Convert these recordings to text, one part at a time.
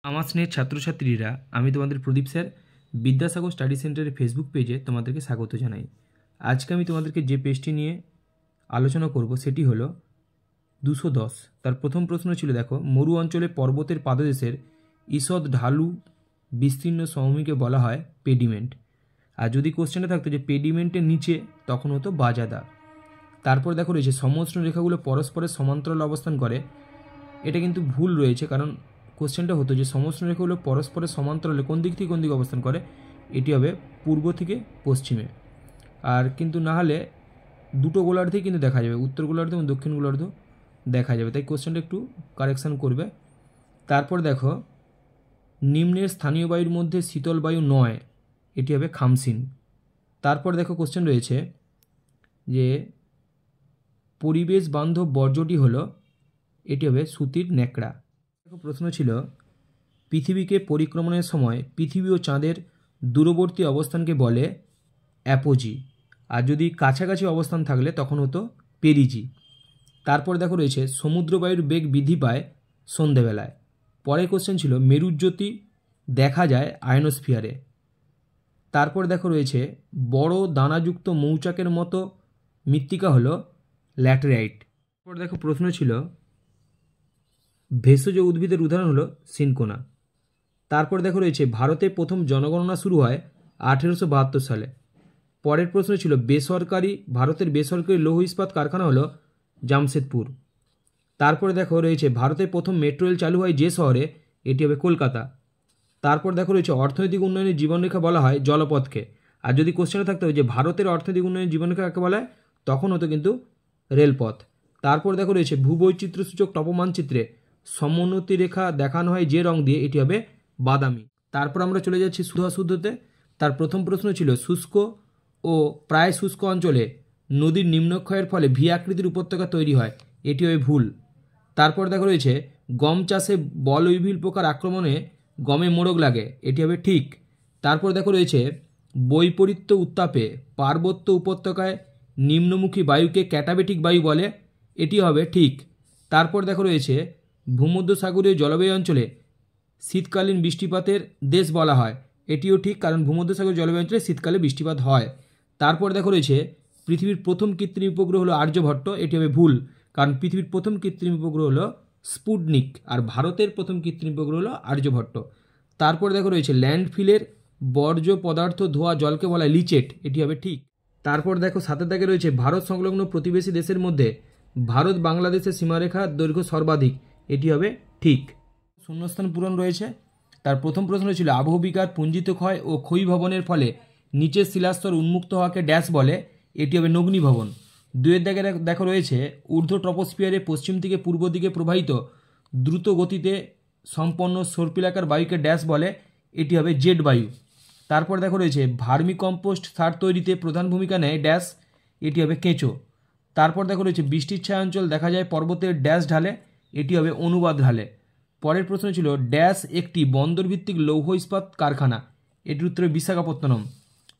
আমার স্নেহের ছাত্রছাত্রীরা, আমি তোমাদের প্রদীপ স্যার বিদ্যাসাগর স্টাডি সেন্টারের ফেসবুক পেজে তোমাদেরকে স্বাগত জানাই। আজকে আমি তোমাদেরকে যে পেজটি নিয়ে আলোচনা করব সেটি হলো 210। তার প্রথম প্রশ্ন ছিল, দেখো, মরু অঞ্চলে পর্বতের পাদদেশের ঈষৎ ঢালু বিস্তীর্ণ সমভূমিকে বলা হয় পেডিমেন্ট। আর যদি কোশ্চেনটা থাকতো যে পেডিমেন্টের নিচে, তখন হতো বাজাদা। তারপর দেখো রয়েছে সমমোষ্ণ রেখাগুলো পরস্পরের সমান্তরাল অবস্থান করে। এটা কিন্তু ভুল রয়েছে, কারণ কোশ্চেনটা হতো যে সমমোষ্ণ রেখাগুলো পরস্পরের সমান্তরালে কোন দিক থেকে কোন দিকে অবস্থান করে, এটি হবে পূর্ব থেকে পশ্চিমে। আর কিন্তু না হলে দুটো গোলার্ধেই কিন্তু দেখা যাবে, উত্তর গোলার্ধ এবং দক্ষিণ গোলার্ধ দেখা যাবে, তাই কোশ্চেনটা একটু কারেকশান করবে। তারপর দেখো, নিম্নের স্থানীয় বায়ুর মধ্যে শীতল বায়ু নয়, এটি হবে খামসিন। তারপর দেখো কোশ্চেন রয়েছে যে পরিবেশ বান্ধব বর্জ্যটি হলো, এটি হবে সুতির ন্যাকড়া। দেখো প্রশ্ন ছিল, পৃথিবীকে পরিক্রমণের সময় পৃথিবী ও চাঁদের দূরবর্তী অবস্থানকে বলে অ্যাপোজি, আর যদি কাছাকাছি অবস্থান থাকলে তখন হতো পেরিজি। তারপর দেখো রয়েছে সমুদ্রবায়ুর বেগ বৃদ্ধি পায় সন্ধেবেলায়। পরের কোশ্চেন ছিল, মেরুজ্যোতি দেখা যায় আয়নোস্ফিয়ারে। তারপর দেখো রয়েছে বড় দানাযুক্ত মৌচাকের মতো মৃত্তিকা হলো ল্যাটেরাইট। তারপর দেখো প্রশ্ন ছিল, ভেষজ উদ্ভিদের উদাহরণ হলো সিনকোনা। তারপর দেখো রয়েছে ভারতে প্রথম জনগণনা শুরু হয় 1872 সালে। পরের প্রশ্ন ছিল, ভারতের বেসরকারি লৌহ ইস্পাত কারখানা হলো জামশেদপুর। তারপরে দেখো রয়েছে ভারতের প্রথম মেট্রো রেল চালু হয় যে শহরে, এটি হবে কলকাতা। তারপর দেখো রয়েছে অর্থনৈতিক উন্নয়নের জীবনরেখা বলা হয় জলপথকে। আর যদি কোশ্চেনে থাকতে হবে যে ভারতের অর্থনৈতিক উন্নয়নের জীবনরেখা কাকে বলা হয়, তখন হতো কিন্তু রেলপথ। তারপর দেখো রয়েছে ভূবৈচিত্র্যসূচক টপমানচিত্রে সমোন্নতি রেখা দেখানো হয় যে রং দিয়ে, এটি হবে বাদামি। তারপর আমরা চলে যাচ্ছি শুদ্ধ অশুদ্ধতে। তার প্রথম প্রশ্ন ছিল, শুষ্ক ও প্রায় শুষ্ক অঞ্চলে নদীর নিম্নক্ষয়ের ফলে ভি আকৃতির উপত্যকা তৈরি হয়, এটি হবে ভুল। তারপর দেখো রয়েছে গম চাষে বলউইভিল পোকার আক্রমণে গমে মোড়ক লাগে, এটি হবে ঠিক। তারপর দেখো রয়েছে বৈপরীত্য উত্তাপে পার্বত্য উপত্যকায় নিম্নমুখী বায়ুকে ক্যাটাবেটিক বায়ু বলে, এটি হবে ঠিক। তারপর দেখো রয়েছে ভূমধ্যসাগরীয় জলবায়ু অঞ্চলে শীতকালীন বৃষ্টিপাতের দেশ বলা হয়, এটিও ঠিক, কারণ ভূমধ্যসাগরীয় জলবায়ু অঞ্চলে শীতকালে বৃষ্টিপাত হয়। তারপর দেখো রয়েছে পৃথিবীর প্রথম কৃত্রিম উপগ্রহ হলো আর্যভট্ট, এটি হবে ভুল, কারণ পৃথিবীর প্রথম কৃত্রিম উপগ্রহ হলো স্পুটনিক, আর ভারতের প্রথম কৃত্রিম উপগ্রহ হলো আর্যভট্ট। তারপর দেখো রয়েছে ল্যান্ডফিলের বর্জ্য পদার্থ ধোয়া জলকে বলা হয় লিচেট, এটি হবে ঠিক। তারপর দেখো সাথে দাগে রয়েছে ভারত সংলগ্ন প্রতিবেশী দেশের মধ্যে ভারত বাংলাদেশের সীমারেখার দৈর্ঘ্য সর্বাধিক, এটি হবে ঠিক। শূন্যস্থান পূরণ রয়েছে। তার প্রথম প্রশ্ন ছিল, আবহবিকার পুঞ্জিত ক্ষয় ও ক্ষয়ীভবনের ফলে নিচের শিলাস্তর উন্মুক্ত হওয়াকে ড্যাশ বলে, এটি হবে নগ্নীভবন। দুয়ের দাগে দেখো রয়েছে ঊর্ধ্ব ট্রপোস্ফিয়ারে পশ্চিম থেকে পূর্ব দিকে প্রবাহিত দ্রুত গতিতে সম্পন্ন সর্পিলাকার বায়ুকে ড্যাশ বলে, এটি হবে জেট বায়ু। তারপর দেখো রয়েছে ভার্মি কম্পোস্ট সার তৈরিতে প্রধান ভূমিকা নেয় ড্যাশ, এটি হবে কেঁচো। তারপর দেখো রয়েছে বৃষ্টির ছায়া অঞ্চল দেখা যায় পর্বতের ড্যাশ ঢালে, এটি হবে অনুবাদ ঢালে। পরের প্রশ্ন ছিল, ড্যাশ একটি বন্দরভিত্তিক লৌহ ইস্পাত কারখানা, এটির উত্তরে বিশাখাপত্তনম।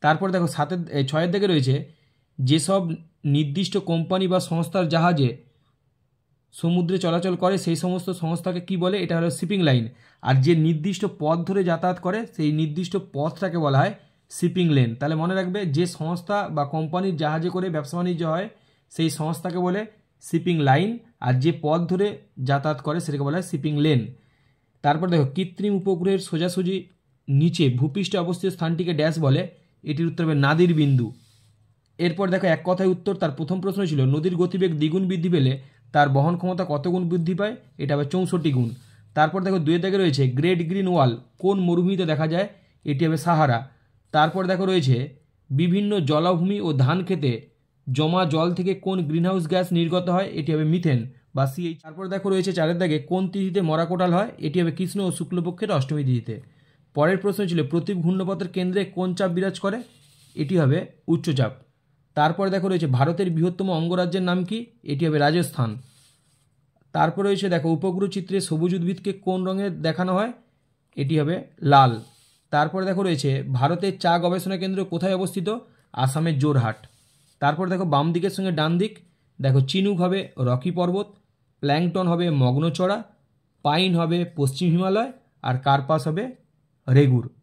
তারপর দেখো ছয়ের দিকে রয়েছে যেসব নির্দিষ্ট কোম্পানি বা সংস্থার জাহাজে সমুদ্রে চলাচল করে সেই সমস্ত সংস্থাকে কি বলে, এটা হলো শিপিং লাইন। আর যে নির্দিষ্ট পথ ধরে যাতায়াত করে সেই নির্দিষ্ট পথটাকে বলা হয় শিপিং লেন। তাহলে মনে রাখবে, যে সংস্থা বা কোম্পানির জাহাজে করে ব্যবসা বাণিজ্য হয় সেই সংস্থাকে বলে শিপিং লাইন, আর যে পথ ধরে যাতায়াত করে সেটাকে বলা হয় শিপিং লেন। তারপর দেখো কৃত্রিম উপগ্রহের সোজাসুজি নিচে ভূপৃষ্ঠে অবস্থিত স্থানটিকে ড্যাশ বলে, এটির উত্তর হবে নাদির বিন্দু। এরপর দেখো এক কথায় উত্তর। তার প্রথম প্রশ্ন ছিল, নদীর গতিবেগ দ্বিগুণ বৃদ্ধি পেলে তার বহন ক্ষমতা কত গুণ বৃদ্ধি পায়, এটা হবে 64 গুণ। তারপর দেখো দুয়ের দাগে রয়েছে গ্রেট গ্রিন ওয়াল কোন মরুভূমিতে দেখা যায়, এটি হবে সাহারা। তারপর দেখো রয়েছে বিভিন্ন জলাভূমি ও ধান খেতে জমা জল থেকে কোন গ্রিনহাউস গ্যাস নির্গত হয়, এটি হবে মিথেন বা সিএইচ। তারপর দেখো রয়েছে চারের দাগে কোন তিথিতে মরা কোটাল হয়, এটি হবে কৃষ্ণ ও শুক্লপক্ষের অষ্টমী তিথিতে। পরের প্রশ্ন ছিল, প্রতীপ ঘূর্ণপথের কেন্দ্রে কোন চাপ বিরাজ করে, এটি হবে উচ্চচাপ। তারপরে দেখো রয়েছে ভারতের বৃহত্তম অঙ্গরাজ্যের নাম কি, এটি হবে রাজস্থান। তারপর রয়েছে দেখো উপগ্রহ চিত্রে সবুজ উদ্ভিদকে কোন রঙে দেখানো হয়, এটি হবে লাল। তারপরে দেখো রয়েছে ভারতের চা গবেষণা কেন্দ্র কোথায় অবস্থিত, আসামের জোরহাট। তারপর দেখো বাম দিকের সঙ্গে ডান দিক, দেখো চিনুক হবে রকি পর্বত, প্ল্যাংটন হবে মগ্নচড়া, পাইন হবে পশ্চিম হিমালয়, আর কার পাস হবে? রেগুর।